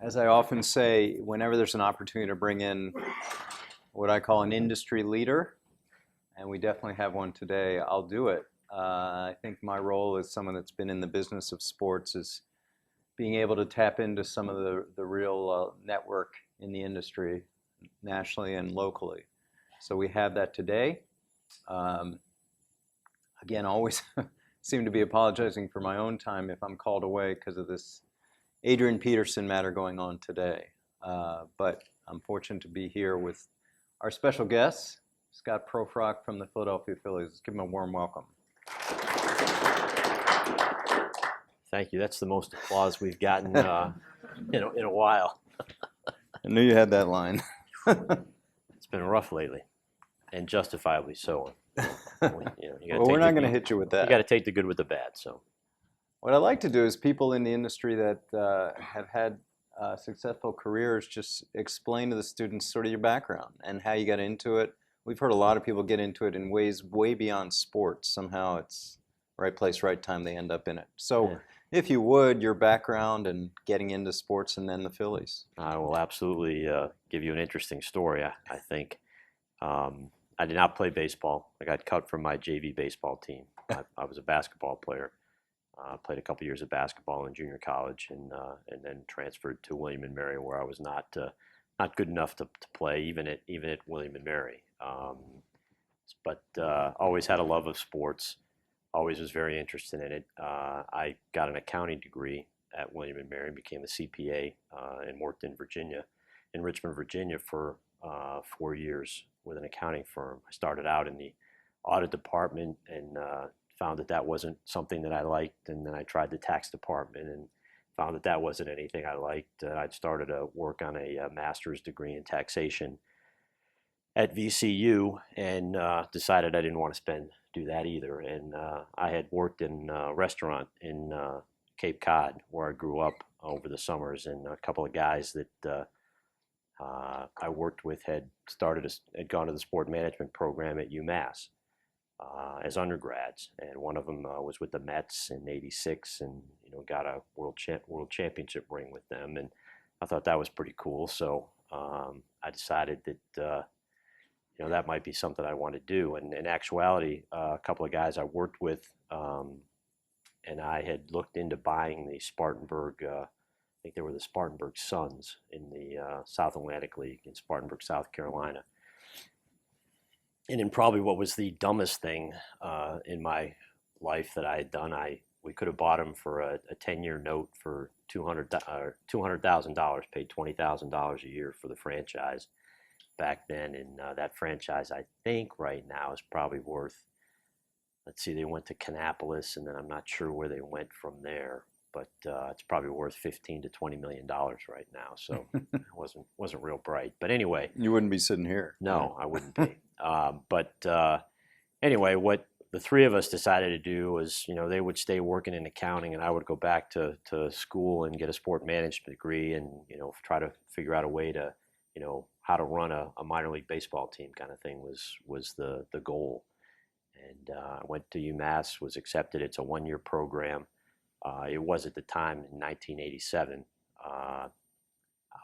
As I often say, whenever there's an opportunity to bring in what I call an industry leader, and we definitely have one today, I'll do it. I think my role as someone that's been in the business of sports is being able to tap into some of the real network in the industry, nationally and locally. So we have that today. Um, Again, always seem to be apologizing for my own time if I'm called away because of this Adrian Peterson matter going on today. But I'm fortunate to be here with our special guest, Scott Proefrock from the Philadelphia Phillies. Let's give him a warm welcome. Thank you. That's the most applause we've gotten in a while. I knew you had that line. It's been rough lately, and justifiably so. Well, we're not going to hit you with that. You got to take the good with the bad. So, what I like to do is people in the industry that have had successful careers just explain to the students sort of your background and how you got into it. We've heard a lot of people get into it in ways way beyond sports. Somehow it's right place, right time, they end up in it. So, if you would, your background and getting into sports and then the Phillies. I will absolutely give you an interesting story, I think. I did not play baseball. I got cut from my JV baseball team. I was a basketball player. Played a couple years of basketball in junior college, and then transferred to William and Mary, where I was not good enough to play, even at William and Mary. But always had a love of sports. Always was very interested in it. I got an accounting degree at William and Mary, became a CPA, and worked in Richmond, Virginia, for 4 years with an accounting firm. I started out in the audit department and found that wasn't something that I liked, and then I tried the tax department and found that wasn't anything I liked. I'd started to work on a master's degree in taxation at VCU, and decided I didn't want to do that either. And I had worked in a restaurant in Cape Cod, where I grew up over the summers, and a couple of guys that I worked with had gone to the sport management program at UMass as undergrads, and one of them was with the Mets in '86, and got a world championship ring with them, and I thought that was pretty cool. So I decided that that might be something I want to do. And in actuality, a couple of guys I worked with, and I had looked into buying the Spartanburg. I think they were the Spartanburg Suns in the South Atlantic League in Spartanburg, South Carolina. And in probably what was the dumbest thing in my life that I had done, we could have bought them for a 10-year note for $200,000, paid $20,000 a year for the franchise back then. And that franchise, I think right now, is probably worth, let's see, they went to Kannapolis, and then I'm not sure where they went from there, but it's probably worth $15 to $20 million right now. So it wasn't real bright. But anyway, you wouldn't be sitting here. No, I wouldn't be. But anyway, what the three of us decided to do was, they would stay working in accounting, and I would go back to school and get a sport management degree, and try to figure out a way to, how to run a minor league baseball team, kind of thing was the goal. And I went to UMass, was accepted. It's a 1-year program. It was at the time in 1987. I'll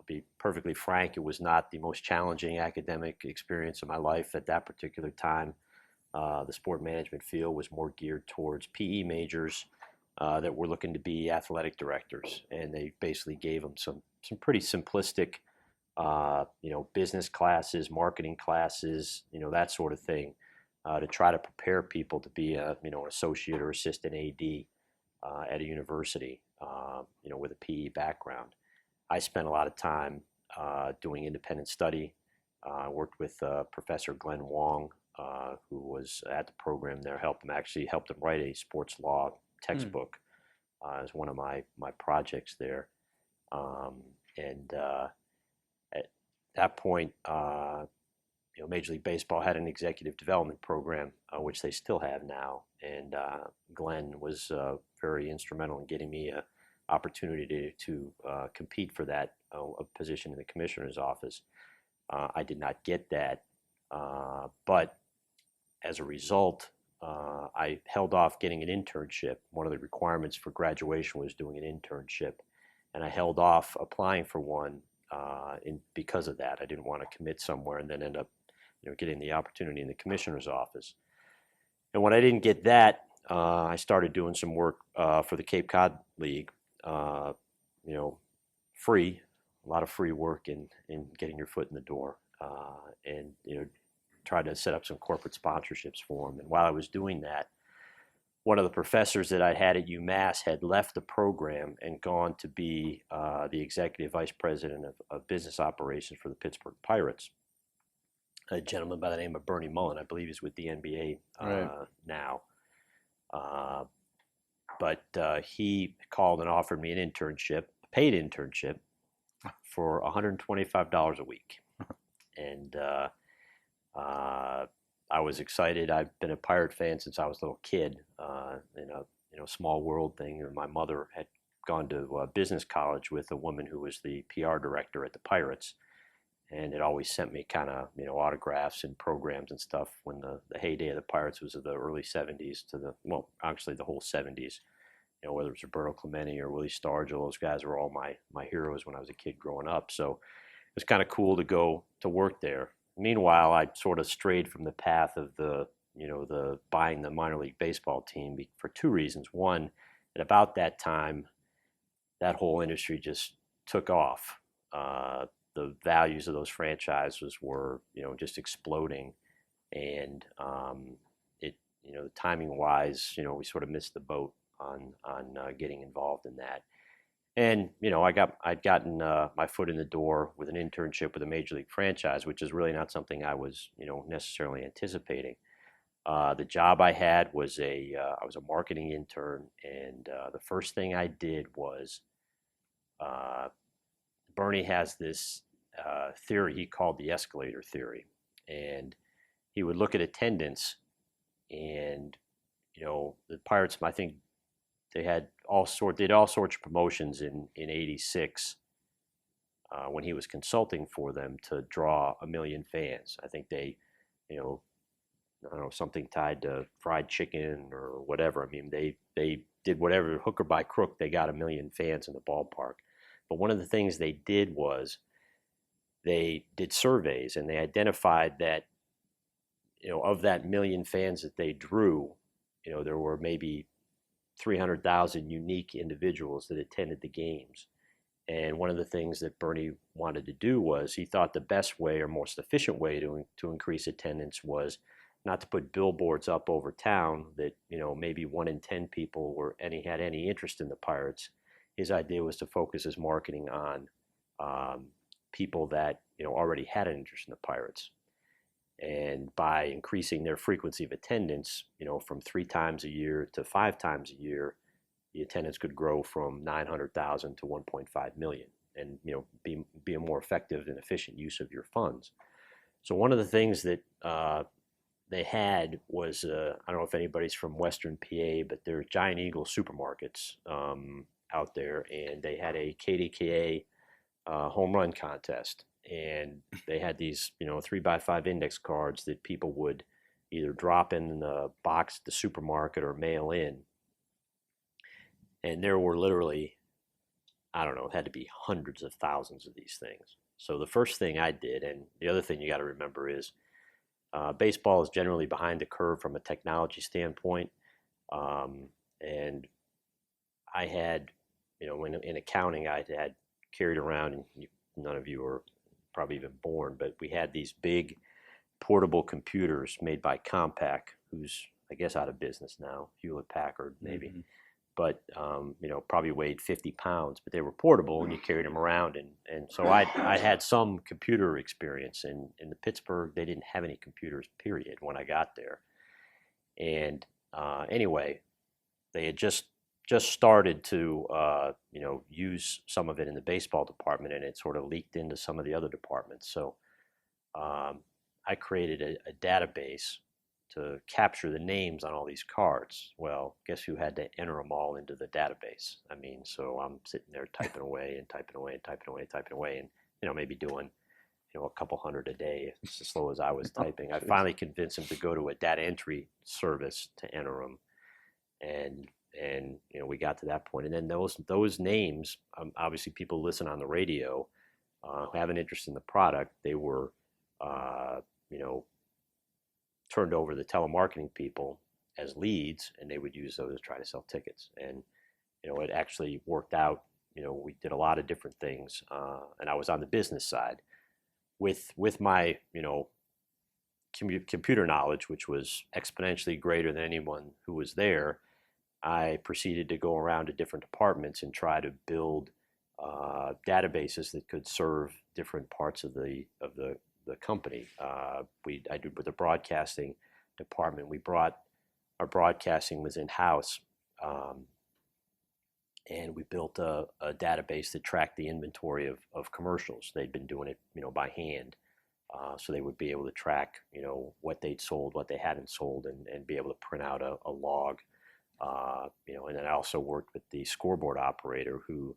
be perfectly frank, it was not the most challenging academic experience of my life at that particular time. The sport management field was more geared towards PE majors that were looking to be athletic directors, and they basically gave them some pretty simplistic, business classes, marketing classes, that sort of thing, to try to prepare people to be an associate or assistant AD at a university, with a PE background. I spent a lot of time doing independent study. I worked with Professor Glenn Wong, who was at the program there, helped him write a sports law textbook as one of my projects there. And at that point, Major League Baseball had an executive development program, which they still have now. And Glenn was very instrumental in getting me an opportunity to compete for that position in the commissioner's office. I did not get that, but as a result, I held off getting an internship. One of the requirements for graduation was doing an internship, and I held off applying for one because of that. I didn't want to commit somewhere and then end up, getting the opportunity in the commissioner's office. And when I didn't get that, I started doing some work for the Cape Cod League, free, a lot of free work in getting your foot in the door, and tried to set up some corporate sponsorships for them. And while I was doing that, one of the professors that I had at UMass had left the program and gone to be the executive vice president of business operations for the Pittsburgh Pirates. A gentleman by the name of Bernie Mullen, I believe he's with the NBA now. But he called and offered me an internship, a paid internship, for $125 a week. And I was excited. I've been a Pirate fan since I was a little kid. In a small world thing. My mother had gone to business college with a woman who was the PR director at the Pirates, and had always sent me kind of autographs and programs and stuff when the heyday of the Pirates was of the early '70s to actually the whole '70s. Whether it was Roberto Clemente or Willie Stargell, those guys were all my heroes when I was a kid growing up. So it was kind of cool to go to work there. Meanwhile, I sort of strayed from the path of the buying the minor league baseball team for two reasons. One, at about that time, that whole industry just took off. The values of those franchises were, just exploding, and the timing wise, we sort of missed the boat on getting involved in that. And I'd gotten my foot in the door with an internship with a major league franchise, which is really not something I was necessarily anticipating. The job I had was I was a marketing intern, and the first thing I did was Bernie has this theory he called the escalator theory, and he would look at attendance, and the Pirates, I think they had all sorts of promotions in '86 when he was consulting for them to draw 1 million fans. I think they, I don't know, something tied to fried chicken or whatever. I mean, they did whatever, hook or by crook, they got 1 million fans in the ballpark. But one of the things they did was they did surveys, and they identified that, of that 1 million fans that they drew, there were maybe 300,000 unique individuals that attended the games. And one of the things that Bernie wanted to do was, he thought the best way or most efficient way to increase attendance was not to put billboards up over town that maybe 1 in 10 people had any interest in the Pirates. His idea was to focus his marketing on people that already had an interest in the Pirates, and by increasing their frequency of attendance, from 3 times a year to 5 times a year, the attendance could grow from 900,000 to 1.5 million, and be a more effective and efficient use of your funds. So one of the things that they had was, I don't know if anybody's from Western PA, but there's Giant Eagle supermarkets out there, and they had a KDKA home run contest, and they had these 3x5 index cards that people would either drop in the box at the supermarket or mail in, and there were literally, I don't know, it had to be hundreds of thousands of these things. So the first thing I did, and the other thing you got to remember is, baseball is generally behind the curve from a technology standpoint, and I had, in accounting, I had carried around, and none of you were probably even born, but we had these big portable computers made by Compaq, who's, I guess, out of business now, Hewlett Packard maybe, mm-hmm. But probably weighed 50 pounds, but they were portable, and you carried them around, and so I had some computer experience. In the Pittsburgh, they didn't have any computers, period, when I got there. And anyway, they had just started to use some of it in the baseball department, and it sort of leaked into some of the other departments. So I created a database to capture the names on all these cards. Well, guess who had to enter them all into the database? I mean, so I'm sitting there typing away and typing away and typing away and typing away, and maybe doing a couple hundred a day, as slow as I was typing. I finally convinced him to go to a data entry service to enter them, and And we got to that point, and then those names, obviously people listen on the radio, who have an interest in the product. They were you know turned over to the telemarketing people as leads, and they would use those to try to sell tickets. And it actually worked out. We did a lot of different things, and I was on the business side with my computer knowledge, which was exponentially greater than anyone who was there. I proceeded to go around to different departments and try to build databases that could serve different parts of the company. I did with the broadcasting department. Our broadcasting was in house, and we built a database that tracked the inventory of commercials. They'd been doing it by hand. So they would be able to track, what they'd sold, what they hadn't sold, and be able to print out a log. And then I also worked with the scoreboard operator who,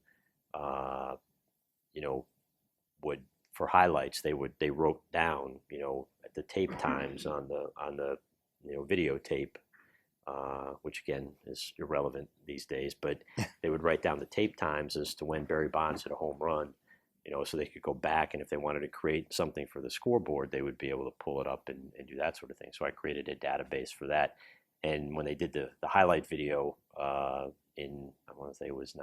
would, for highlights, they wrote down, the tape times on the videotape, which again is irrelevant these days, but they would write down the tape times as to when Barry Bonds hit a home run. So they could go back, and if they wanted to create something for the scoreboard, they would be able to pull it up and do that sort of thing. So I created a database for that. And when they did the highlight video I want to say it was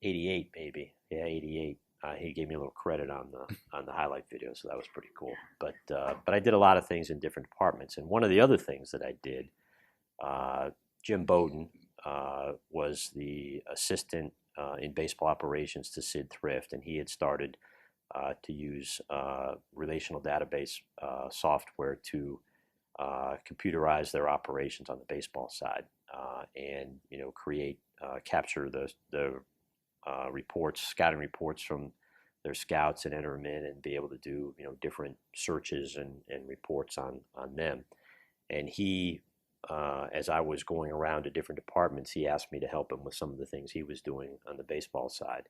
88 maybe. Yeah, 88. He gave me a little credit on the highlight video, so that was pretty cool. But I did a lot of things in different departments. And one of the other things that I did, Jim Bowden, was the assistant in baseball operations to Sid Thrift, and he had started to use relational database software to computerize their operations on the baseball side, and capture the reports, scouting reports from their scouts, and enter them in, and be able to do different searches and reports on them. And he, as I was going around to different departments, he asked me to help him with some of the things he was doing on the baseball side.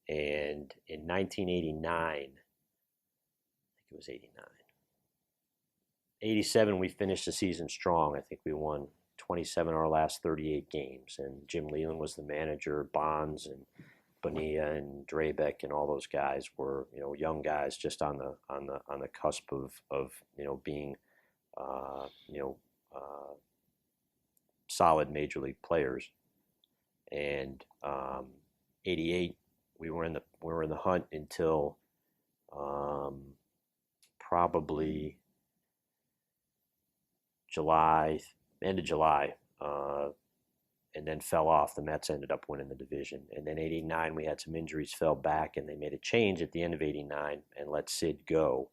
And in 1989, I think it was 89, 87, we finished the season strong. I think we won 27 of our last 38 games. And Jim Leland was the manager. Bonds and Bonilla and Drabeck and all those guys were, young guys just on the cusp of being, solid major league players. And 88, we were in the hunt until probably end of July, and then fell off. The Mets ended up winning the division. And then 89, we had some injuries, fell back, and they made a change at the end of 89 and let Sid go.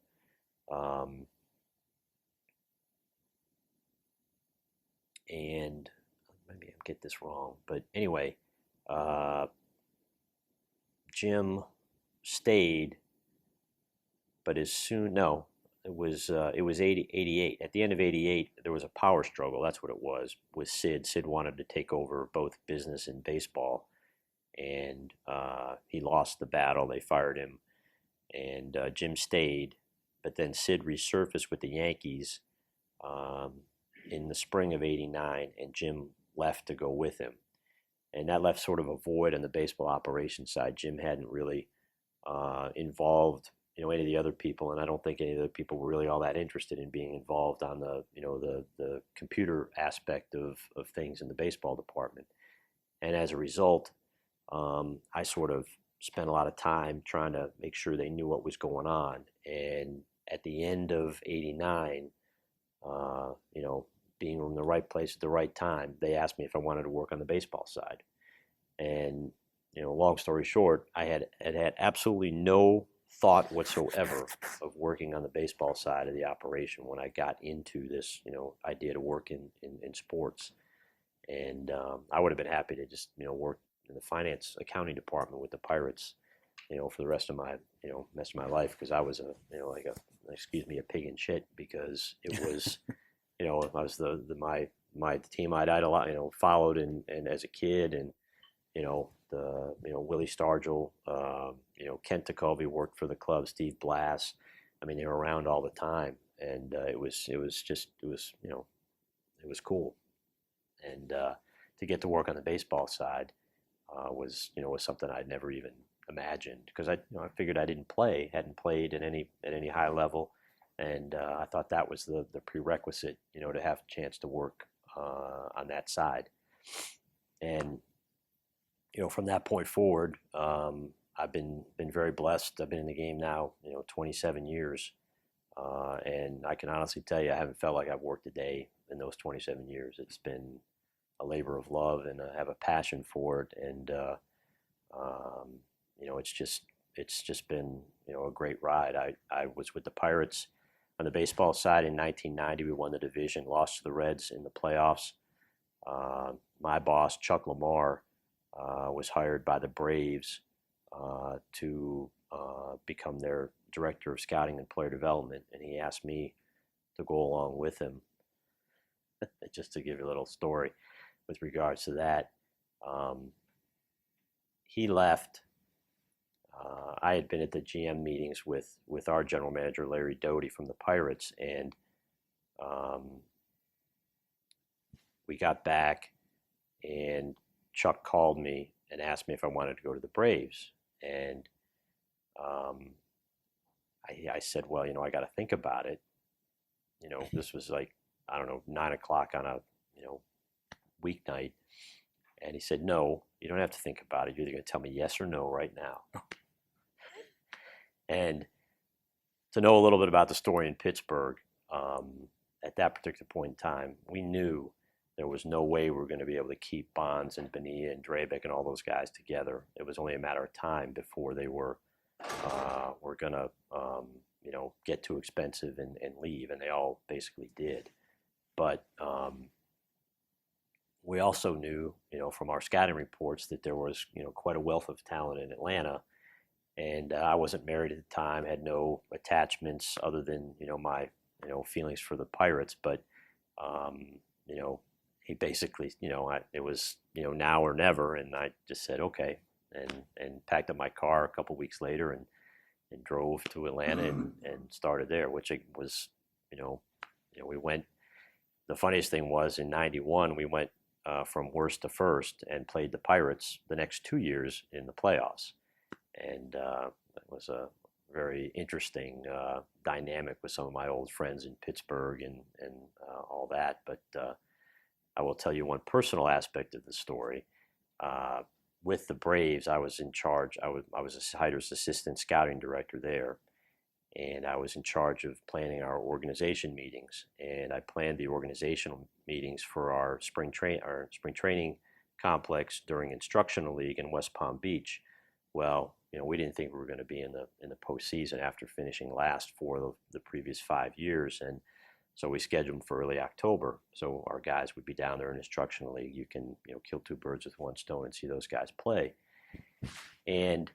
And maybe I get this wrong, but anyway, Jim stayed, but it was 88. At the end of 88, there was a power struggle. That's what it was with Sid. Sid wanted to take over both business and baseball, and he lost the battle. They fired him, and Jim stayed. But then Sid resurfaced with the Yankees in the spring of 89, and Jim left to go with him. And that left sort of a void on the baseball operations side. Jim hadn't really involved any of the other people, and I don't think any of the other people were really all that interested in being involved on the the computer aspect of things in the baseball department. And as a result, I sort of spent a lot of time trying to make sure they knew what was going on. And at the end of 89, being in the right place at the right time, they asked me if I wanted to work on the baseball side. And long story short, I had absolutely no thought whatsoever of working on the baseball side of the operation when I got into this idea to work in sports. And I would have been happy to just work in the finance accounting department with the Pirates for the rest of my life, because I was a pig in shit, because it was I was my team I'd idolized, followed and as a kid, and Willie Stargell, Kent Ticovey worked for the club, Steve Blass. I mean, they were around all the time, and it was cool, and to get to work on the baseball side was something I'd never even imagined, because I figured I hadn't played at any high level, and I thought that was the prerequisite, to have a chance to work on that side. And from that point forward, I've been very blessed. I've been in the game now 27 years, and I can honestly tell you I haven't felt like I've worked a day in those 27 years. It's been a labor of love, and I have a passion for it, and it's just been a great ride. I was with the Pirates on the baseball side in 1990. We won the division, lost to the Reds in the playoffs. My boss, Chuck Lamar, was hired by the Braves to become their director of scouting and player development, and he asked me to go along with him. Just to give you a little story with regards to that, he left. I had been at the GM meetings with our general manager, Larry Doty, from the Pirates, and we got back, and Chuck called me and asked me if I wanted to go to the Braves. And I said, well, I got to think about it. This was like, I don't know, 9 o'clock on a, weeknight. And he said, no, you don't have to think about it. You're either going to tell me yes or no right now. And to know a little bit about the story in Pittsburgh, at that particular point in time, we knew there was no way we were going to be able to keep Bonds and Bonilla and Drabek and all those guys together. It was only a matter of time before they were going to, get too expensive and leave, and they all basically did. But we also knew, from our scouting reports that there was, quite a wealth of talent in Atlanta. And I wasn't married at the time, had no attachments other than, my, feelings for the Pirates. But, he basically, it was, now or never. And I just said, okay, and packed up my car a couple weeks later and drove to Atlanta and started there, which it was, we went. The funniest thing was in '91, we went from worst to first and played the Pirates the next 2 years in the playoffs. And it was a very interesting dynamic with some of my old friends in Pittsburgh and all that. But I will tell you one personal aspect of the story. With the Braves, I was in charge. I was hired as assistant scouting director there, and I was in charge of planning our organization meetings. And I planned the organizational meetings for our spring training complex during Instructional League in West Palm Beach. Well, we didn't think we were going to be in the postseason after finishing last for the previous 5 years, and so we scheduled them for early October. So our guys would be down there in Instructional League. You can kill two birds with one stone and see those guys play. And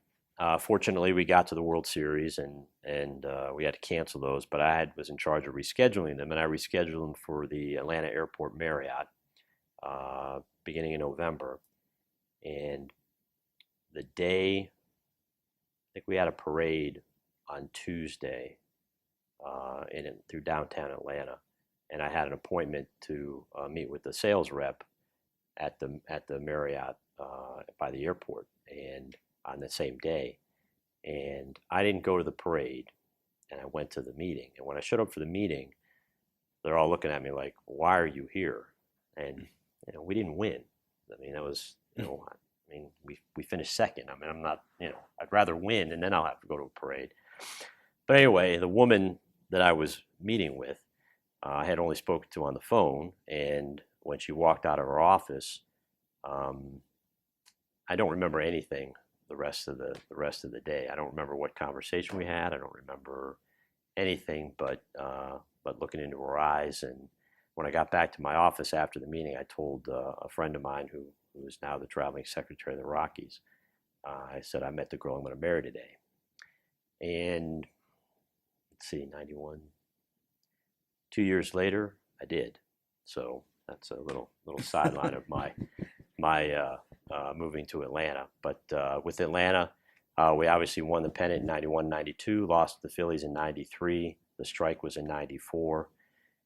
fortunately, we got to the World Series, and we had to cancel those. But I was in charge of rescheduling them, and I rescheduled them for the Atlanta Airport Marriott beginning in November. And the day, I think we had a parade on Tuesday through downtown Atlanta, and I had an appointment to meet with the sales rep at the Marriott by the airport, and on the same day. And I didn't go to the parade, and I went to the meeting. And when I showed up for the meeting, they're all looking at me like, "Why are you here?" And we didn't win. I mean, that was we finished second. I mean, I'm not, I'd rather win, and then I'll have to go to a parade. But anyway, the woman that I was meeting with, I had only spoken to on the phone, and when she walked out of her office, I don't remember anything the rest of the day. I don't remember what conversation we had. I don't remember anything but looking into her eyes. And when I got back to my office after the meeting, I told a friend of mine who is now the traveling secretary of the Rockies. I said, I met the girl I'm going to marry today. And let's see, 91. 2 years later, I did. So that's a little sideline of my moving to Atlanta. But with Atlanta, we obviously won the pennant in 91, 92, lost to the Phillies in 93. The strike was in '94.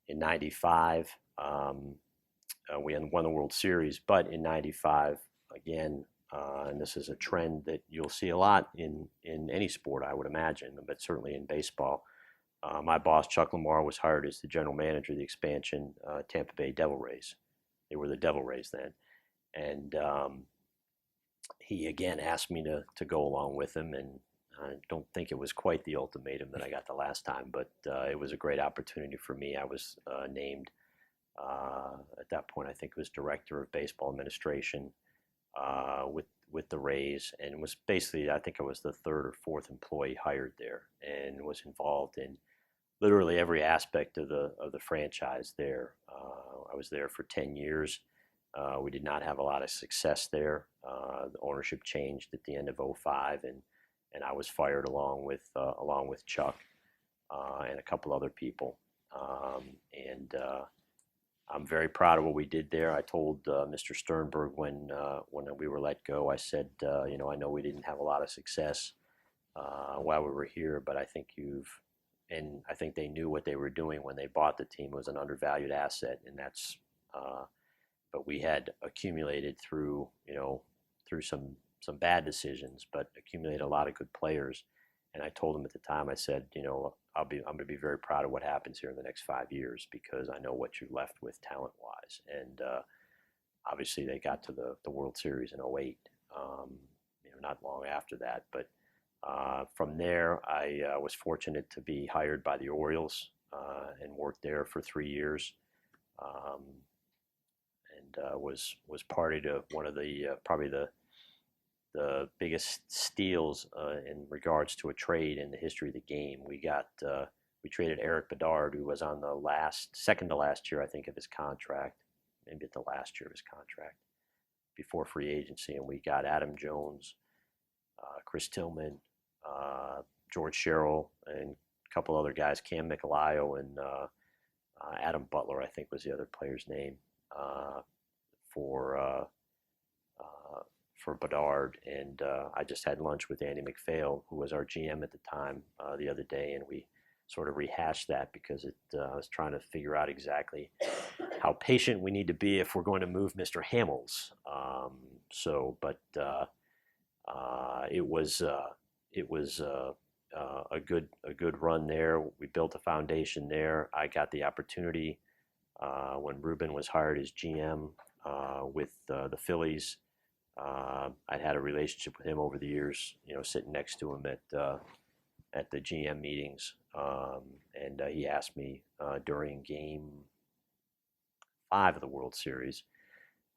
In '95, we won the World Series, but in '95, again, and this is a trend that you'll see a lot in any sport, I would imagine, but certainly in baseball. My boss, Chuck Lamar, was hired as the general manager of the expansion Tampa Bay Devil Rays. They were the Devil Rays then. And he again asked me to go along with him, and I don't think it was quite the ultimatum that I got the last time, but it was a great opportunity for me. I was named at that point, I think it was director of baseball administration with the Rays, and was basically, I think I was the third or fourth employee hired there, and was involved in literally every aspect of the franchise there. I was there for 10 years. We did not have a lot of success there. The ownership changed at the end of '05, and I was fired along with Chuck and a couple other people. And I'm very proud of what we did there. I told Mr. Sternberg when we were let go, I said, I know we didn't have a lot of success while we were here, but I think and I think they knew what they were doing when they bought the team. It was an undervalued asset, and that's. But we had accumulated through some bad decisions, but accumulated a lot of good players. And I told him at the time, I said, I'm going to be very proud of what happens here in the next 5 years, because I know what you're left with talent-wise. And obviously they got to the World Series in '08, not long after that. But from there, I was fortunate to be hired by the Orioles and worked there for 3 years. And was party to one of the probably the biggest steals in regards to a trade in the history of the game. We traded Eric Bedard, who was on the second to last year, I think, of his contract, maybe at the last year of his contract, before free agency, and we got Adam Jones, Chris Tillman, George Sherrill, and a couple other guys, Cam Nicolaio and Adam Butler, I think was the other player's name, for Bedard. And I just had lunch with Andy McPhail, who was our GM at the time, the other day, and we sort of rehashed that, because I was trying to figure out exactly how patient we need to be if we're going to move Mr. Hamels. It was a good run there. We built a foundation there. I got the opportunity when Ruben was hired as GM with the Phillies. I'd had a relationship with him over the years, sitting next to him at the GM meetings, and he asked me during Game 5 of the World Series.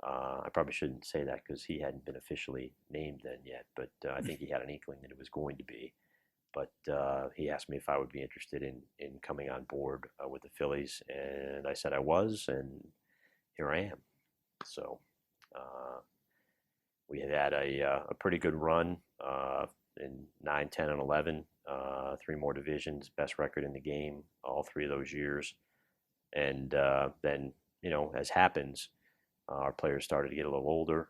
I probably shouldn't say that because he hadn't been officially named then yet, but I think he had an inkling that it was going to be. But he asked me if I would be interested in coming on board with the Phillies, and I said I was, and here I am. So we had a pretty good run in 9, 10, and 11, 3 more divisions, best record in the game all 3 of those years. And then, as happens, our players started to get a little older.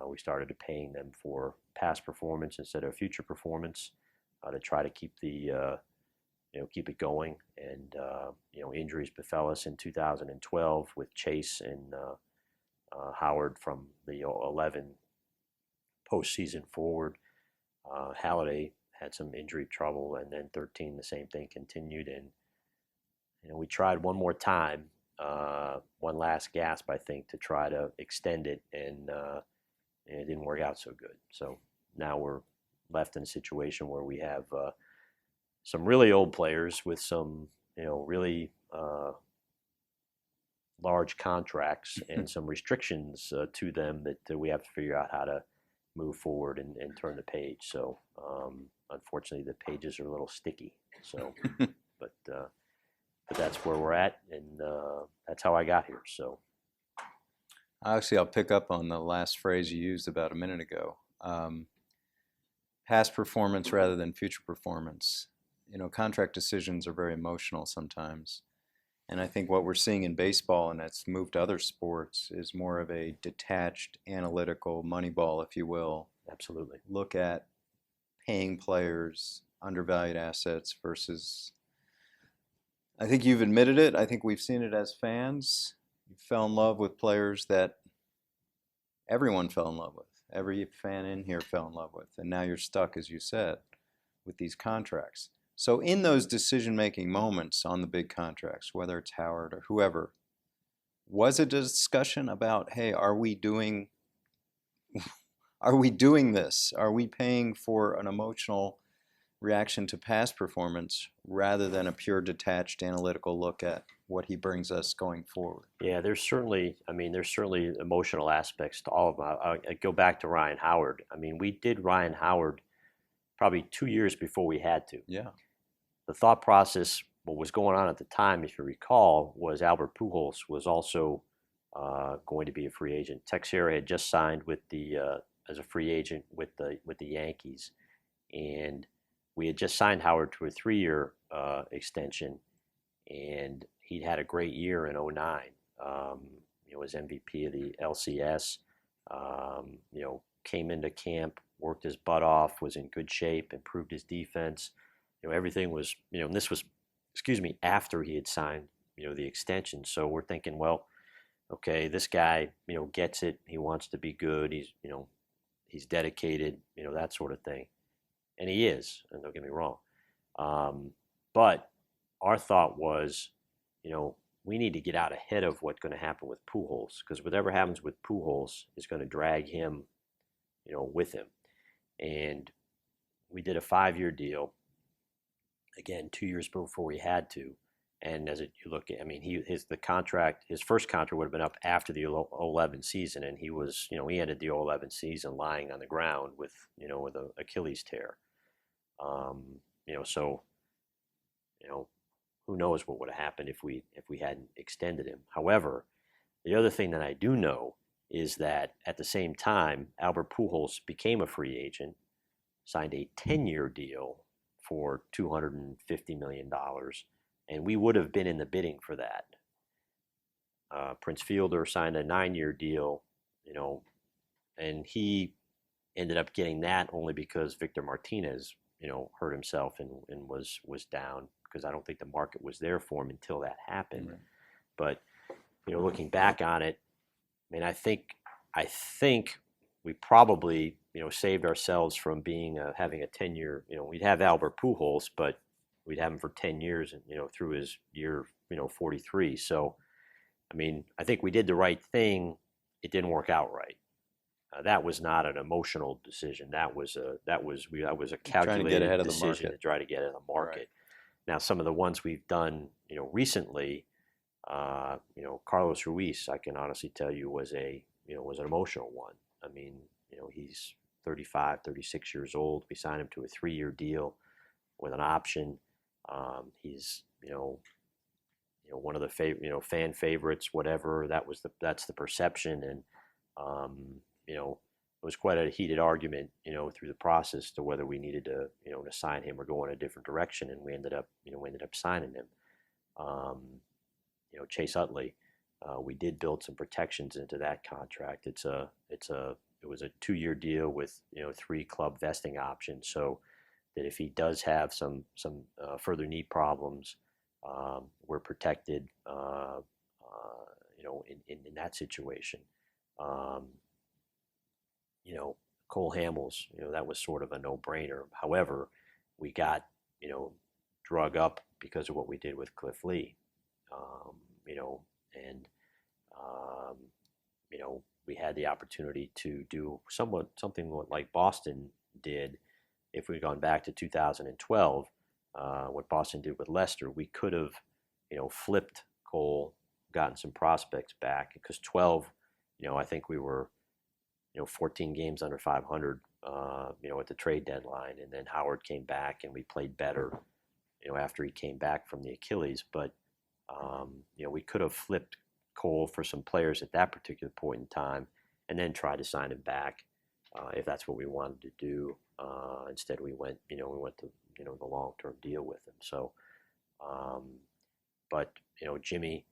We started paying them for past performance instead of future performance to try to keep keep it going. And injuries befell us in 2012 with Chase and Howard from the 11 postseason forward. Halladay had some injury trouble, and then 13 the same thing continued. And we tried one more time, one last gasp, I think, to try to extend it, and it didn't work out so good. So now we're left in a situation where we have some really old players with some really large contracts and some restrictions to them that we have to figure out how to move forward and turn the page. So unfortunately, the pages are a little sticky. So, but that's where we're at, and that's how I got here. So, Actually, I'll pick up on the last phrase you used about a minute ago. Past performance rather than future performance. Contract decisions are very emotional sometimes. And I think what we're seeing in baseball, and that's moved to other sports, is more of a detached, analytical Moneyball, if you will. Absolutely. Look at paying players, undervalued assets versus I think you've admitted it. I think we've seen it as fans. You fell in love with players that everyone fell in love with. Every fan in here fell in love with. And now you're stuck, as you said, with these contracts. So in those decision-making moments on the big contracts, whether it's Howard or whoever, was it a discussion about, hey, are we doing this? Are we paying for an emotional reaction to past performance rather than a pure detached analytical look at what he brings us going forward? Yeah, there's certainly emotional aspects to all of them. I go back to Ryan Howard. I mean, we did Ryan Howard probably 2 years before we had to. Yeah. The thought process, what was going on at the time, if you recall, was Albert Pujols was also going to be a free agent. Teixeira had just signed with the as a free agent with the Yankees, and we had just signed Howard to a 3-year extension, and he'd had a great year in '09. Was MVP of the LCS. Came into camp, worked his butt off, was in good shape, improved his defense. Everything was, and this was, after he had signed, the extension. So we're thinking, well, okay, this guy, gets it. He wants to be good. He's dedicated, that sort of thing. And he is, and don't get me wrong. But our thought was, we need to get out ahead of what's going to happen with Pujols, because whatever happens with Pujols is going to drag him, with him. And we did a 5-year deal, again, 2 years before we had to. And as you look at, I mean, his first contract would have been up after the 11 season, and he was, he ended the 11 season lying on the ground with an Achilles tear. So, who knows what would have happened if we hadn't extended him. However, the other thing that I do know is that at the same time, Albert Pujols became a free agent, signed a 10-year deal for $250 million, and we would have been in the bidding for that. Prince Fielder signed a 9-year deal, and he ended up getting that only because Victor Martinez, hurt himself and was down, because I don't think the market was there for him until that happened. Right. But looking back on it, I mean, I think we probably saved ourselves from being having a 10-year. We'd have Albert Pujols, but we'd have him for 10 years, and through his year 43. So, I mean, I think we did the right thing. It didn't work out right. That was not an emotional decision. That was a calculated decision to try to get ahead of the market. Right. Now, some of the ones we've done, recently, Carlos Ruiz, I can honestly tell you, was an emotional one. I mean, he's 35, 36 years old. We signed him to a 3-year deal with an option. He's, one of the fan favorites, whatever. That's the perception, and it was quite a heated argument, through the process to whether we needed to, to sign him or go in a different direction, and we ended up signing him. Chase Utley, we did build some protections into that contract. It was a 2-year deal with 3 club vesting options, so that if he does have some further knee problems, we're protected, in that situation. Cole Hamels, that was sort of a no-brainer. However, we got, drug up because of what we did with Cliff Lee, and we had the opportunity to do something like Boston did. If we'd gone back to 2012, what Boston did with Lester, we could have, flipped Cole, gotten some prospects back, because 12, I think we were 14 games under 500, at the trade deadline, and then Howard came back and we played better, after he came back from the Achilles. But, we could have flipped Cole for some players at that particular point in time, and then tried to sign him back, if that's what we wanted to do. Instead, we went to, the long-term deal with him. So, but Jimmy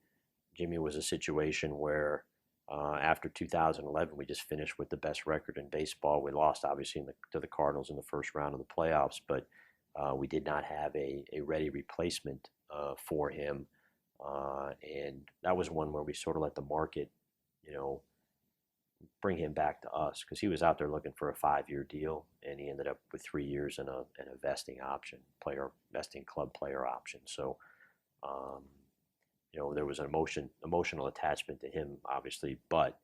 was a situation where, after 2011, we just finished with the best record in baseball. We lost, obviously, to the Cardinals in the first round of the playoffs, but we did not have a ready replacement for him, and that was one where we sort of let the market, you know, bring him back to us because he was out there looking for a 5-year deal, and he ended up with 3 years and a vesting option, vesting club player option. So, you know, there was an emotional attachment to him, obviously, but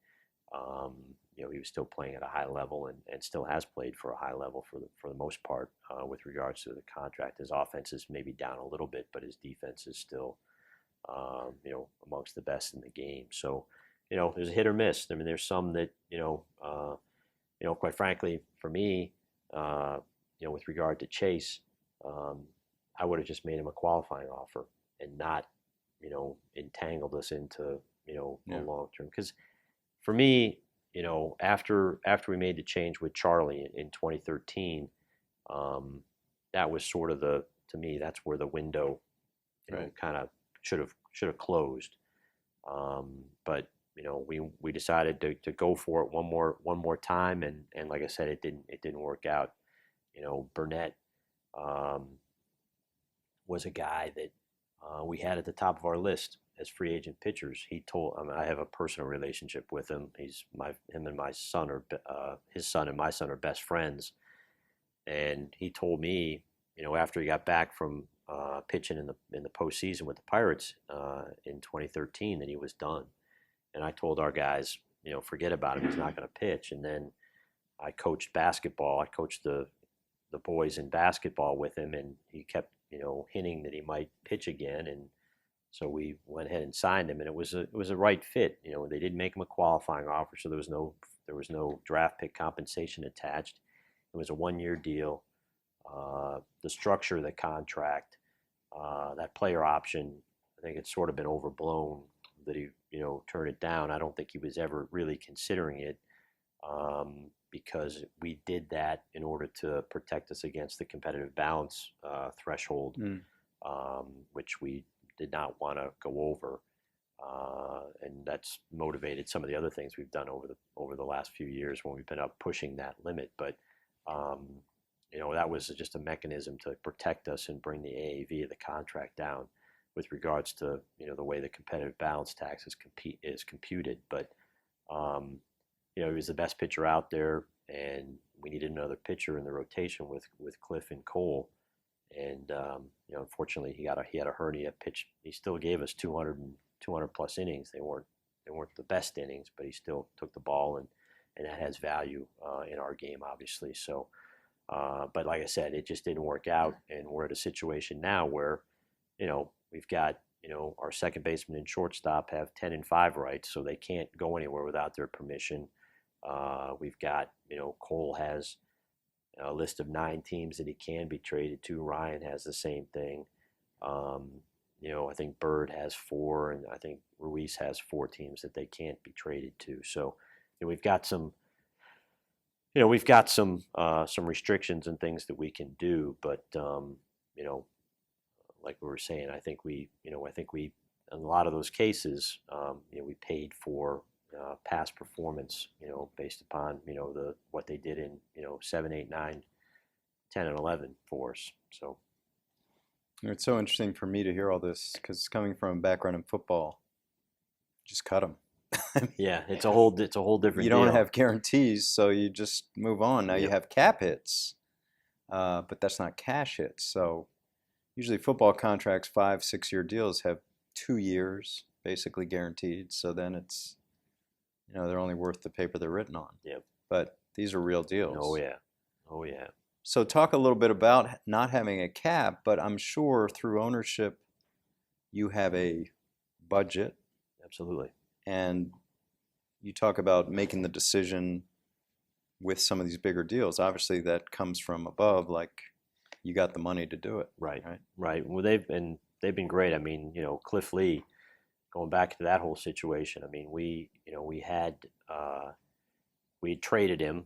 you know, he was still playing at a high level and still has played for a high level for the most part with regards to the contract. His offense is maybe down a little bit, but his defense is still, you know, amongst the best in the game. So, you know, there's a hit or miss. I mean, there's some that, you know, quite frankly, for me, you know, with regard to Chase, I would have just made him a qualifying offer and not, you know, entangled us into, you know, a long term. Because for me, you know, after we made the change with Charlie in 2013, that was sort of to me, that's where the window, you know, kind of should have closed. But you know, we decided to go for it one more time, and like I said, it didn't work out. You know, Brandt was a guy that we had at the top of our list as free agent pitchers. I mean, I have a personal relationship with him. Him and my son his son and my son are best friends, and he told me, you know, after he got back from pitching in the postseason with the Pirates in 2013, that he was done. And I told our guys, you know, forget about him. He's not going to pitch. And then I coached basketball. I coached the boys in basketball with him, and he kept, you know, hinting that he might pitch again. And so we went ahead and signed him, and it was a right fit. You know, they didn't make him a qualifying offer, so there was no draft pick compensation attached. It was a 1-year deal. The structure of the contract, that player option, I think it's sort of been overblown that he, you know, turned it down. I don't think he was ever really considering it because we did that in order to protect us against the competitive balance threshold, which we did not want to go over. And that's motivated some of the other things we've done over the last few years when we've been up pushing that limit. But you know, that was just a mechanism to protect us and bring the AAV of the contract down with regards to, you know, the way the competitive balance tax is computed. But you know, he was the best pitcher out there, and we needed another pitcher in the rotation with Cliff and Cole. And you know, unfortunately, he had a hernia pitch. He still gave us 200 plus innings. They weren't the best innings, but he still took the ball, and that has value in our game, obviously. So, but like I said, it just didn't work out, and we're at a situation now where, you know, we've got, you know, our second baseman and shortstop have 10 and 5 rights, so they can't go anywhere without their permission. We've got, you know, Cole has a list of 9 teams that he can be traded to. Ryan has the same thing. You know, I think Bird has 4, and I think Ruiz has 4 teams that they can't be traded to. So, you know, we've got some restrictions and things that we can do, but you know, like we were saying, I think we in a lot of those cases, you know, we paid for past performance, you know, based upon, you know, what they did in, you know, 7, 8, 9, 10, and 11 for us. So it's so interesting for me to hear all this because coming from a background in football, just cut them. Yeah, it's a whole different. You don't have guarantees, so you just move on. Now you have cap hits, but that's not cash hits. So usually football contracts, 5, 6-year deals have 2 years basically guaranteed. So then it's, you know, they're only worth the paper they're written on. Yep. But these are real deals. Oh yeah. Oh yeah. So talk a little bit about not having a cap, but I'm sure through ownership you have a budget. Absolutely. And you talk about making the decision with some of these bigger deals. Obviously that comes from above, like you got the money to do it. Right. Well, they've been great. I mean, you know, Cliff Lee, going back to that whole situation. I mean, we had traded him,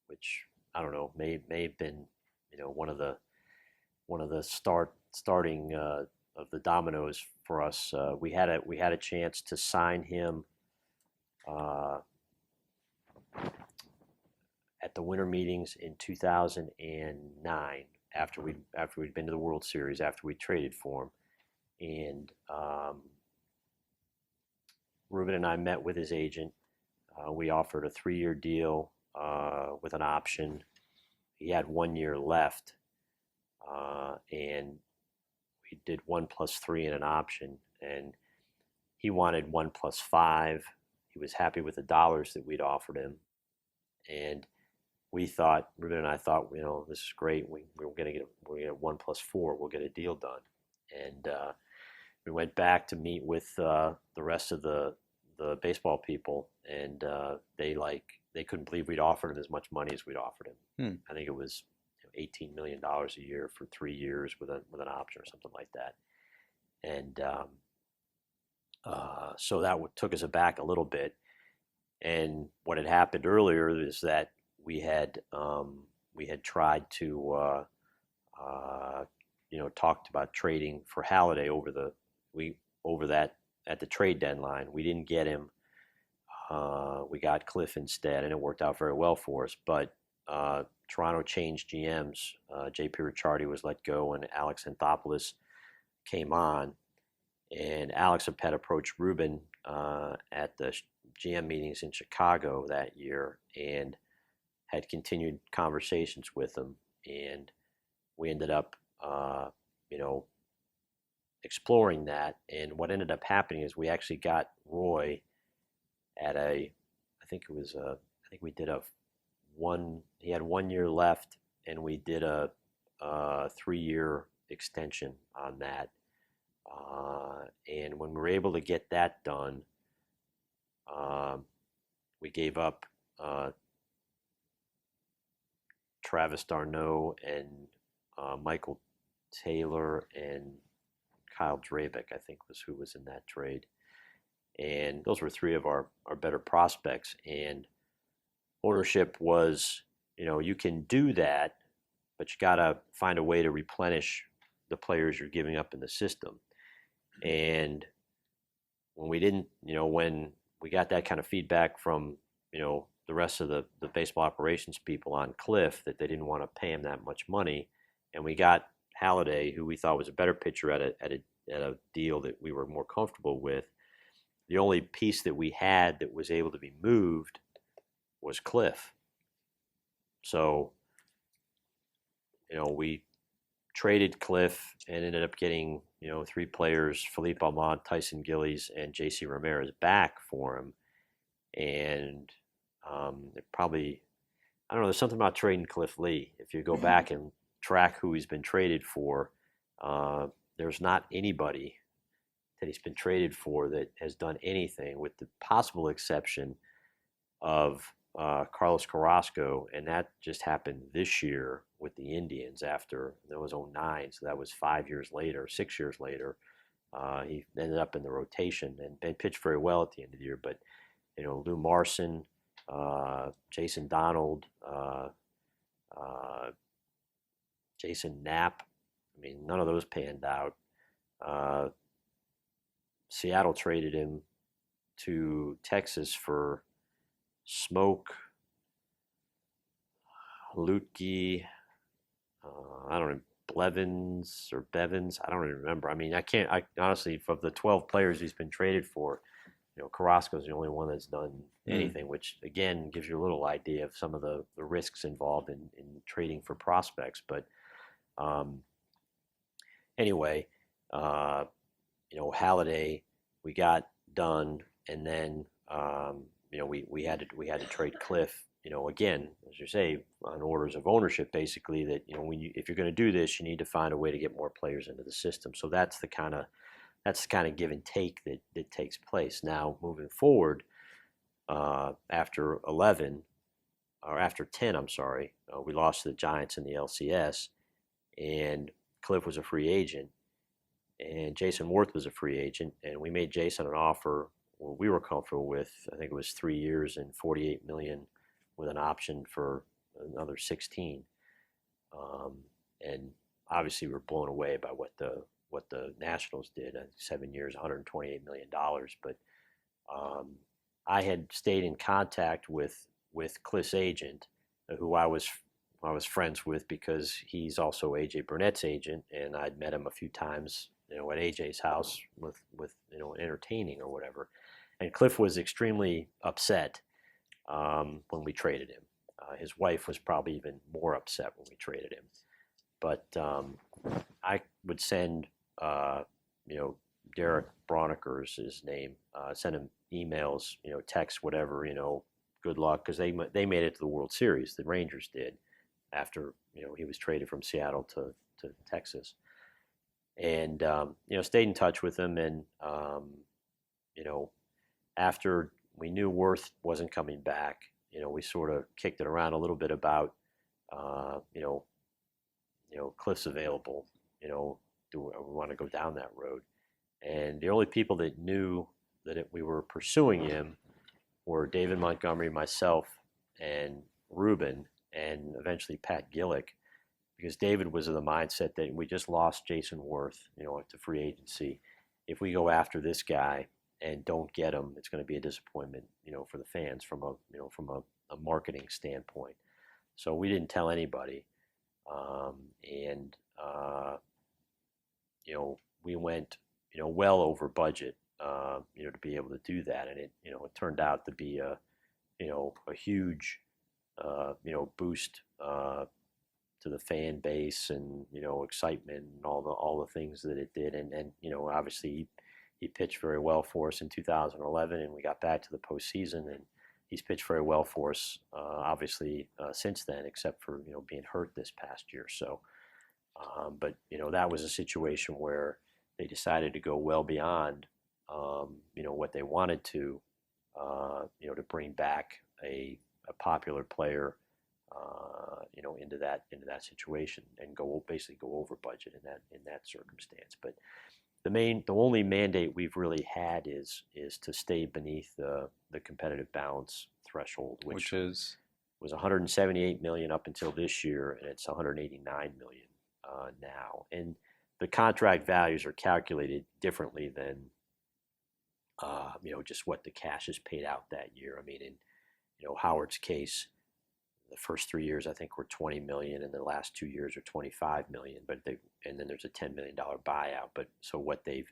which I don't know, may have been, you know, one of the starting of the dominoes for us. We had a chance to sign him at the winter meetings in 2009 after we'd been to the World Series, after we traded for him, and Ruben and I met with his agent. We offered a 3-year deal with an option. He had 1 year left, and we did 1 + 3 and an option, and he wanted 1 + 5. He was happy with the dollars that we'd offered him, and Ruben and I thought, this is great. We're going to get 1 + 4. We'll get a deal done, and we went back to meet with the rest of the baseball people, and they couldn't believe we'd offered him as much money as we'd offered him. I think it was $18 million a year for 3 years with an option or something like that, and so that took us aback a little bit. And what had happened earlier is that we had tried to talked about trading for Halladay over that at the trade deadline. We didn't get him. We got Cliff instead, and it worked out very well for us. But Toronto changed GMs. J.P. Ricciardi was let go, and Alex Anthopoulos came on. And Alex had approached Ruben at the GM meetings in Chicago that year, and had continued conversations with him. And we ended up, exploring that. And what ended up happening is we actually got Roy at I think we did he had 1 year left, and we did a 3-year extension on that. And when we were able to get that done, we gave up Travis d'Arnaud and Michael Taylor and Kyle Drabeck, I think, was who was in that trade. And those were 3 of our better prospects. And ownership was, you can do that, but you got to find a way to replenish the players you're giving up in the system. And when we didn't, when we got that kind of feedback from, the rest of the baseball operations people on Cliff, that they didn't want to pay him that much money, and we got Halladay, who we thought was a better pitcher at a deal that we were more comfortable with. The only piece that we had that was able to be moved was Cliff. So, we traded Cliff and ended up getting, 3 players, Philippe Almond, Tyson Gillies, and J.C. Ramirez back for him. And probably, I don't know, there's something about trading Cliff Lee. If you go back and track who he's been traded for, there's not anybody that he's been traded for that has done anything, with the possible exception of Carlos Carrasco, and that just happened this year with the Indians after that was 2009, so that was 5 years later, 6 years later. He ended up in the rotation and pitched very well at the end of the year. But Lou Marson, Jason Donald, Jason Knapp, none of those panned out. Seattle traded him to Texas for Smoke, Lutke, I don't know, Blevins or Bevins, I don't even remember. I honestly, of the 12 players he's been traded for, Carrasco's the only one that's done anything, which again gives you a little idea of some of the risks involved in trading for prospects. But anyway, Halladay we got done, and then we had to trade Cliff. Again, as you say, on orders of ownership, basically, that if you're going to do this, you need to find a way to get more players into the system. So that's the kind of give and take that takes place. Now, moving forward, after 10, I'm sorry, we lost to the Giants in the LCS, and Cliff was a free agent, and Jason Worth was a free agent, and we made Jason an offer we were comfortable with. I think it was 3 years and $48 million with an option for another 16. And obviously, we were blown away by what the Nationals did. 7 years, $128 million. But I had stayed in contact with Cliff's agent, who I was I was friends with because he's also AJ Burnett's agent, and I'd met him a few times, at AJ's house with entertaining or whatever. And Cliff was extremely upset when we traded him. His wife was probably even more upset when we traded him. But I would send, Derek Broniker is his name, send him emails, texts, whatever, good luck, because they made it to the World Series. The Rangers did after he was traded from Seattle to Texas, and stayed in touch with him. And after we knew Worth wasn't coming back, we sort of kicked it around a little bit about Cliff's available. Do we want to go down that road? And the only people that knew that we were pursuing him were David Montgomery, myself, and Ruben, and eventually Pat Gillick, because David was of the mindset that we just lost Jason Worth, to free agency. If we go after this guy and don't get him, it's going to be a disappointment, for the fans from a marketing standpoint. So we didn't tell anybody, and we went, well over budget, to be able to do that, and it turned out to be a huge, boost to the fan base and excitement and all the things that it did, and obviously he pitched very well for us in 2011, and we got back to the postseason, and he's pitched very well for us, obviously since then, except for being hurt this past year. So, but that was a situation where they decided to go well beyond what they wanted to bring back a popular player into that situation and basically go over budget in that circumstance. But the only mandate we've really had is to stay beneath the competitive balance threshold, which is was 178 million up until this year, and it's 189 million now. And the contract values are calculated differently than just what the cash is paid out that year. I mean, in Howard's case, the first 3 years I think were 20 million, and the last 2 years are 25 million. And then there's a $10 million buyout. But so what they've,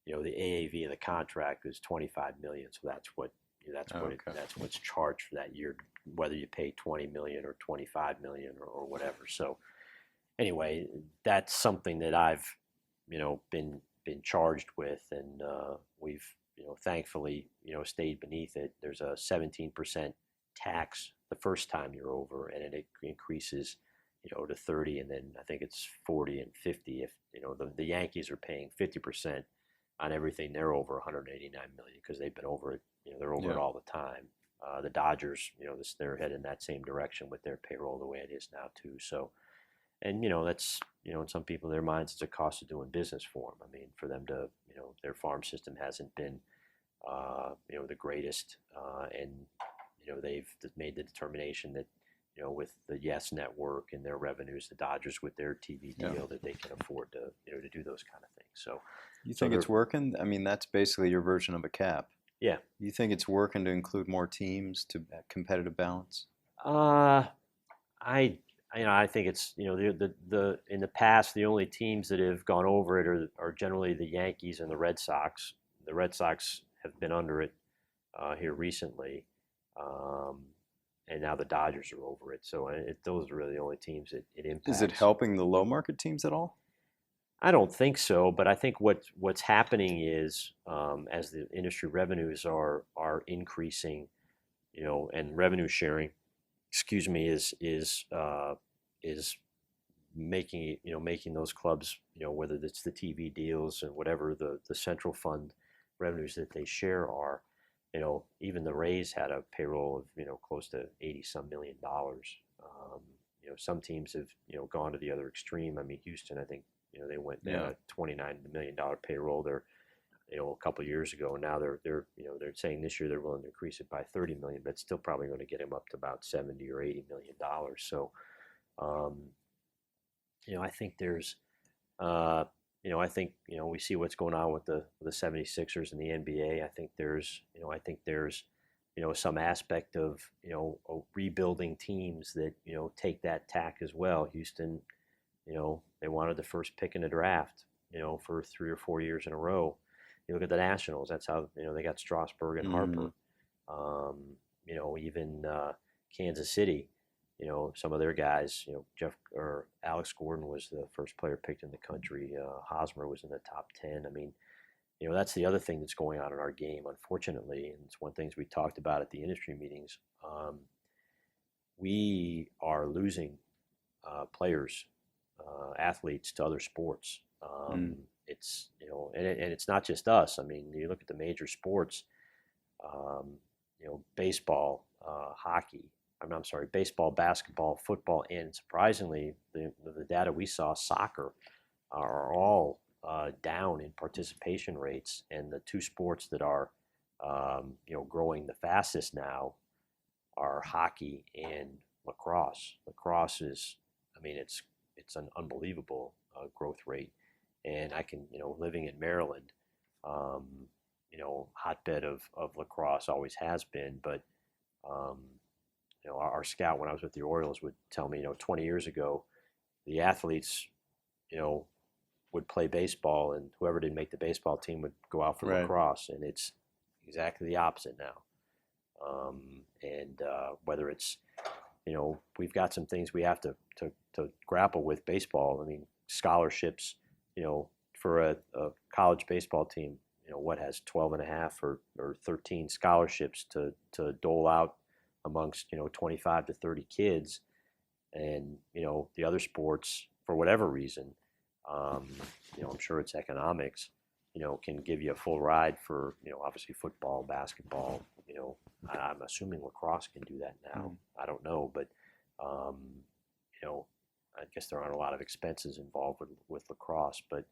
the AAV of the contract is 25 million. So that's what's charged for that year, whether you pay 20 million or 25 million or whatever. So anyway, that's something that I've been charged with, and we've thankfully stayed beneath it. There's a 17% tax the first time you're over, and it increases to 30, and then I think it's 40 and 50 if the Yankees are paying 50% on everything they're over 189 million, because they've been over it. They're over it all the time. The Dodgers, they're heading in that same direction with their payroll the way it is now too. So, and that's in some people, their minds, it's a cost of doing business for them. I mean, for them to their farm system hasn't been the greatest, and they've made the determination that with the Yes Network and their revenues, the Dodgers with their TV deal, that they can afford to to do those kind of things. So you think it's working? I mean, that's basically your version of a cap. Yeah. You think it's working to include more teams to competitive balance? I think it's the in the past, the only teams that have gone over it are generally the Yankees and the Red Sox. The Red Sox have been under it here recently, and now the Dodgers are over it. So those are really the only teams that it impacts. Is it helping the low market teams at all? I don't think so, but I think what's happening is as the industry revenues are increasing, and revenue sharing, is making making those clubs, whether it's the TV deals and whatever the central fund revenues that they share are, even the Rays had a payroll of close to $80-some million. Some teams have gone to the other extreme. I mean, Houston, I think they went $29 million payroll there a couple of years ago. Now they're saying this year they're willing to increase it by 30 million, but it's still probably going to get them up to about 70 or 80 million dollars. So I think there's I think we see what's going on with the 76ers and the NBA. I think there's some aspect of, rebuilding teams that, take that tack as well. Houston, they wanted the first pick in the draft, for 3 or 4 years in a row. You look at the Nationals, that's how, they got Strasburg and Harper. Even Kansas City, some of their guys, Jeff or Alex Gordon was the first player picked in the country. Hosmer was in the top 10. I mean, that's the other thing that's going on in our game, unfortunately, and it's one of the things we talked about at the industry meetings. We are losing players, athletes to other sports. It's and it's not just us. I mean, you look at the major sports, baseball, hockey. I'm sorry, baseball, basketball, football, and surprisingly, the data we saw, soccer, are all down in participation rates. And the two sports that are, growing the fastest now are hockey and lacrosse. Lacrosse is, I mean, it's an unbelievable growth rate. And I can, living in Maryland, hotbed of lacrosse always has been, but our scout when I was with the Orioles would tell me, 20 years ago, the athletes, would play baseball, and whoever didn't make the baseball team would go out for lacrosse, and it's exactly the opposite now. Whether it's, we've got some things we have to grapple with baseball. I mean, scholarships, for a college baseball team, what has 12 and a half or 13 scholarships to dole out amongst 25 to 30 kids, and the other sports, for whatever reason, I'm sure it's economics, can give you a full ride for obviously football, basketball. I'm assuming lacrosse can do that now. I don't know, but I guess there aren't a lot of expenses involved with lacrosse, but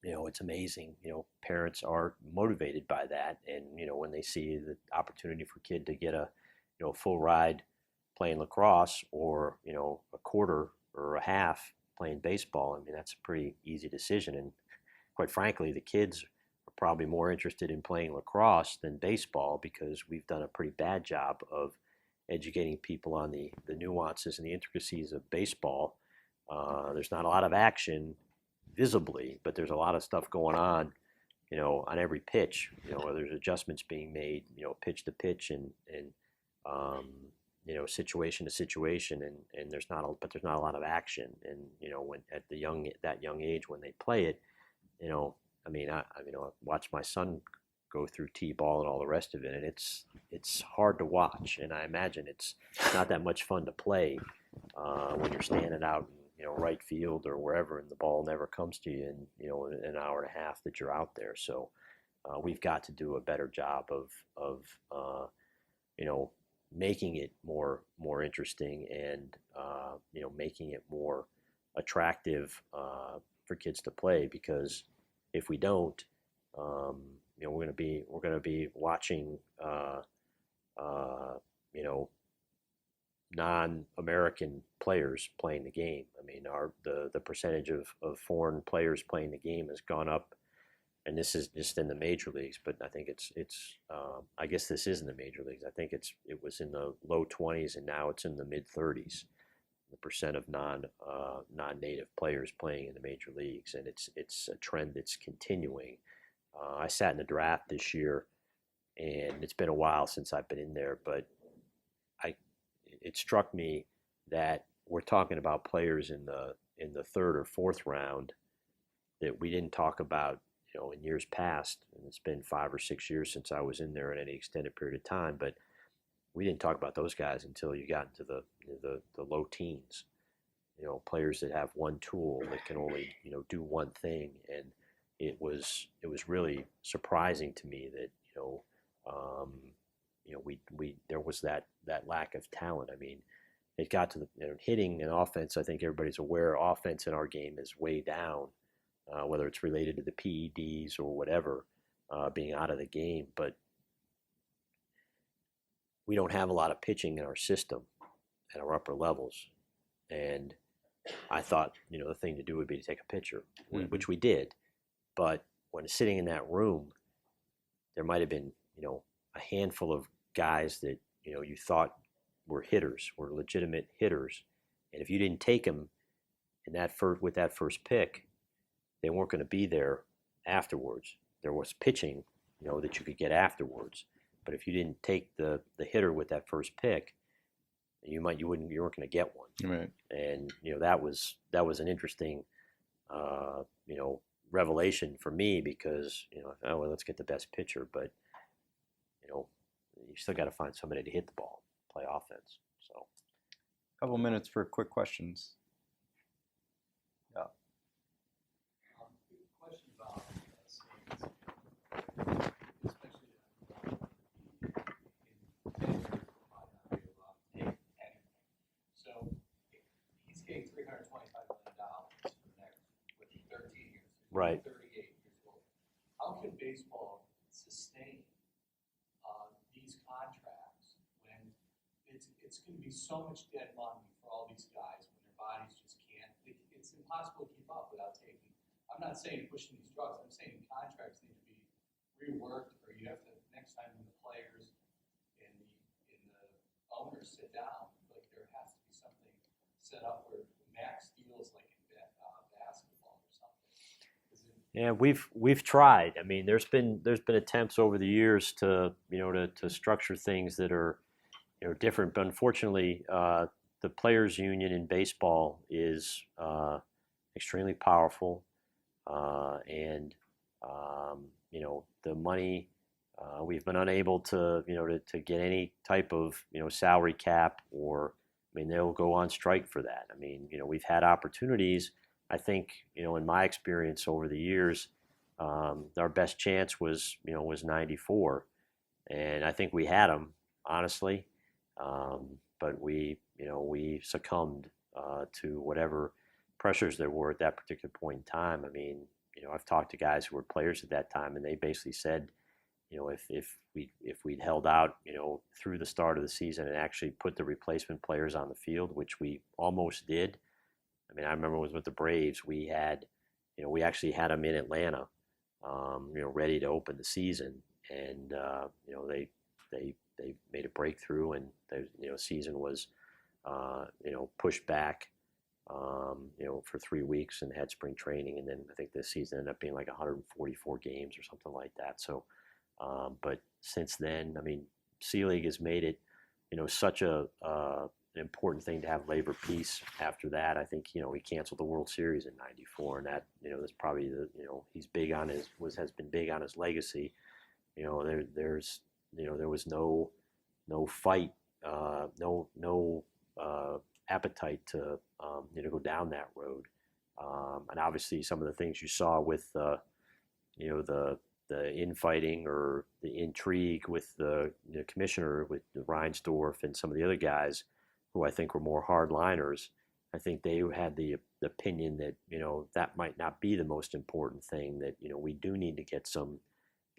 it's amazing. Parents are motivated by that, and when they see the opportunity for kid to get a full ride playing lacrosse, or a quarter or a half playing baseball, I mean, that's a pretty easy decision. And quite frankly, the kids are probably more interested in playing lacrosse than baseball, because we've done a pretty bad job of educating people on the nuances and the intricacies of baseball. There's not a lot of action visibly, but there's a lot of stuff going on, on every pitch. There's adjustments being made, pitch to pitch, and situation to situation, and there's not a lot of action. And when at that young age when they play it, I mean, I watch my son go through T-ball and all the rest of it, and it's hard to watch, and I imagine it's not that much fun to play when you're standing out in right field or wherever, and the ball never comes to you in an hour and a half that you're out there. So we've got to do a better job of making it more interesting, and making it more attractive for kids to play, because if we don't, we're gonna be watching non-American players playing the game. I mean, the percentage of foreign players playing the game has gone up, and this is just in the major leagues. But I think it's I guess this is in the major leagues. I think it was in the low 20s, and now it's in the mid 30s. The percent of non-native players playing in the major leagues, and it's a trend that's continuing. I sat in the draft this year, and it's been a while since I've been in there, but it struck me that we're talking about players in the third or fourth round that we didn't talk about, in years past. And it's been 5 or 6 years since I was in there in any extended period of time, but we didn't talk about those guys until you got into the low teens. Players that have one tool that can only do one thing, and it was really surprising to me that we there was that lack of talent. I mean, it got to the hitting and offense. I think everybody's aware offense in our game is way down, whether it's related to the PEDs or whatever, being out of the game. But we don't have a lot of pitching in our system at our upper levels. And I thought, the thing to do would be to take a pitcher, which we did. But when sitting in that room, there might have been, a handful of guys that you thought were hitters, were legitimate hitters, and if you didn't take them in that first pick, they weren't going to be there afterwards. There was pitching, that you could get afterwards, but if you didn't take the hitter with that first pick, you weren't going to get one. Right. And that was an interesting revelation for me, because oh well, let's get the best pitcher, but you still got to find somebody to hit the ball, play offense. So, a couple minutes for quick questions. Yeah. Question about Saints, especially so he's getting $325 million for the next 13 years. right. 38 years old. How can baseball sustain these contracts when it's going to be so much dead money for all these guys when their bodies just can't? It's impossible to keep up without taking. I'm not saying pushing these drugs. I'm saying contracts need to be reworked, or you have to, next time when the players and the owners sit down, like there has to be something set up where max deals like in basketball or something. Yeah, we've tried. I mean, there's been attempts over the years to to structure things that are different, but unfortunately, the players' union in baseball is extremely powerful, and the money. We've been unable to to get any type of salary cap, or I mean they'll go on strike for that. I mean we've had opportunities. I think in my experience over the years, our best chance was was '94, and I think we had them honestly, but we succumbed to whatever pressures there were at that particular point in time. I mean I've talked to guys who were players at that time, and they basically said if we'd held out through the start of the season and actually put the replacement players on the field, which we almost did. I mean, I remember it was with the Braves. We had, we actually had them in Atlanta, ready to open the season, and they made a breakthrough, and the season was, pushed back, for 3 weeks, and had spring training, and then I think this season ended up being like 144 games or something like that. So, but since then, I mean, C League has made it, such a an important thing to have labor peace. After that, I think he canceled the World Series in '94, and that that's probably the he's big on has been big on his legacy. There's there was no fight, no appetite to go down that road, and obviously some of the things you saw with the infighting or the intrigue with the commissioner, with Reinsdorf and some of the other guys who I think were more hardliners. I think they had the opinion that that might not be the most important thing, that we do need to get some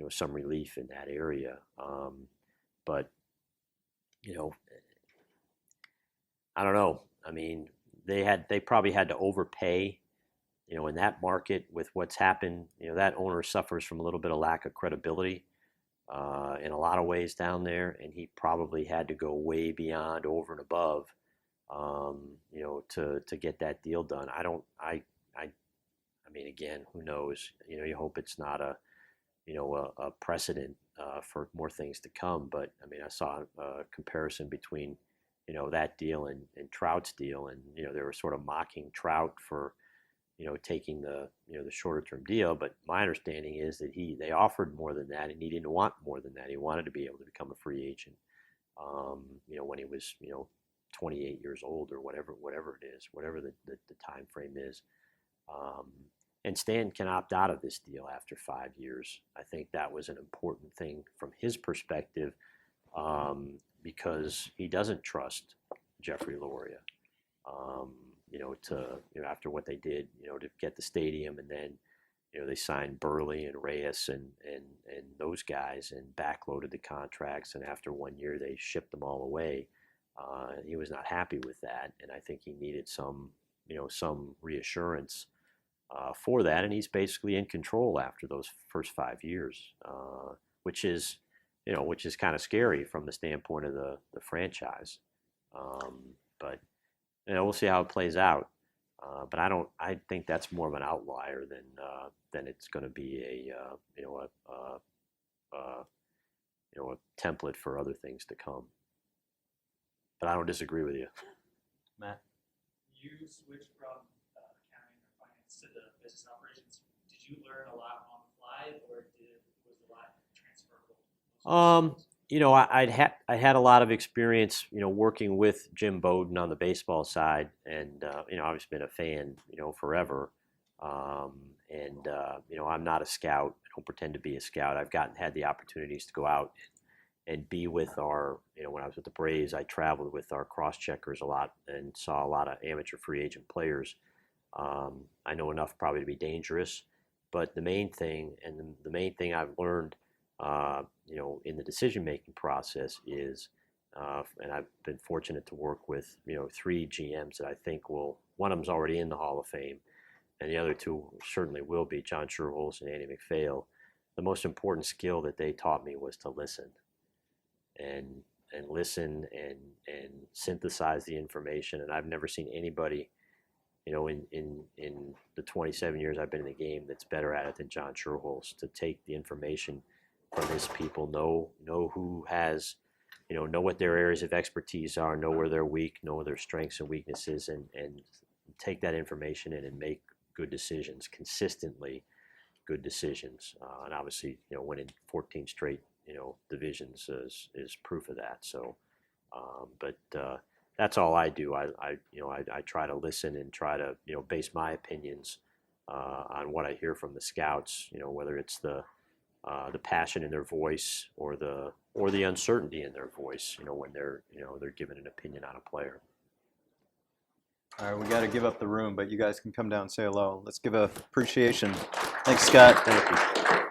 some relief in that area, but I don't know. I mean, they probably had to overpay in that market with what's happened. That owner suffers from a little bit of lack of credibility in a lot of ways down there, and he probably had to go way beyond, over and above, to get that deal done. I mean, again, who knows? You hope it's not a precedent for more things to come. But I mean, I saw a comparison between that deal and Trout's deal, and they were sort of mocking Trout for taking the the shorter term deal. But my understanding is that they offered more than that, and he didn't want more than that. He wanted to be able to become a free agent, when he was 28 years old, or whatever it is, whatever the time frame is. And Stan can opt out of this deal after 5 years. I think that was an important thing from his perspective, because he doesn't trust Jeffrey Loria. After what they did, to get the stadium, and then they signed Burley and Reyes and those guys, and backloaded the contracts, and after 1 year they shipped them all away. He was not happy with that, and I think he needed some reassurance for that, and he's basically in control after those first 5 years, which is which is kind of scary from the standpoint of the franchise. But we'll see how it plays out. But I think that's more of an outlier than it's going to be a template for other things to come. But I don't disagree with you, Matt. You switched from accounting or finance to the business operations. Did you learn a lot on the fly, or was a lot transferable? I had a lot of experience, working with Jim Bowden on the baseball side, and I've just been a fan, forever. I'm not a scout. I don't pretend to be a scout. I've had the opportunities to go out and be with our, when I was with the Braves, I traveled with our cross-checkers a lot and saw a lot of amateur free agent players. I know enough probably to be dangerous, but the main thing I've learned, in the decision-making process is, and I've been fortunate to work with, 3 GMs that I think one of them's already in the Hall of Fame, and the other 2 certainly will be, John Schuerholz and Andy MacPhail. The most important skill that they taught me was to listen. And listen and synthesize the information. And I've never seen anybody, in the 27 years I've been in the game that's better at it than John Schuerholz, to take the information from his people, know who has, know what their areas of expertise are, know where they're weak, know their strengths and weaknesses, and take that information in and make good decisions, consistently good decisions. And obviously, winning 14 straight divisions is proof of that. So, but that's all I do. I try to listen and try to base my opinions on what I hear from the scouts. Whether it's the passion in their voice or the uncertainty in their voice. When they're giving an opinion on a player. All right, we got to give up the room, but you guys can come down and say hello. Let's give a appreciation. Thanks, Scott. Thank you.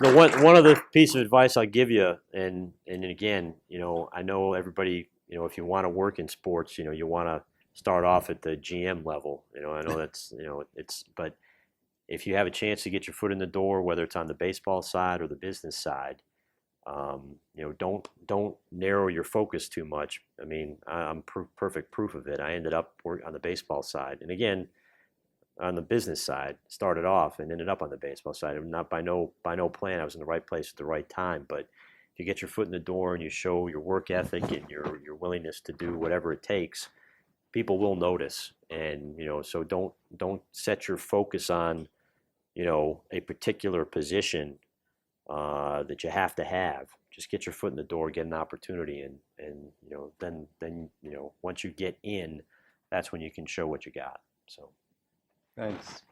One other piece of advice I'll give you, and again, I know everybody, if you want to work in sports, you want to start off at the GM level. I know that's, but if you have a chance to get your foot in the door, whether it's on the baseball side or the business side, don't narrow your focus too much. I mean, I'm perfect proof of it. I ended up on the baseball side, and again, on the business side, started off and ended up on the baseball side. Not by no plan. I was in the right place at the right time. But if you get your foot in the door and you show your work ethic and your willingness to do whatever it takes, people will notice. And so don't set your focus on a particular position that you have to have. Just get your foot in the door, get an opportunity, and then once you get in, that's when you can show what you got. So. Thanks.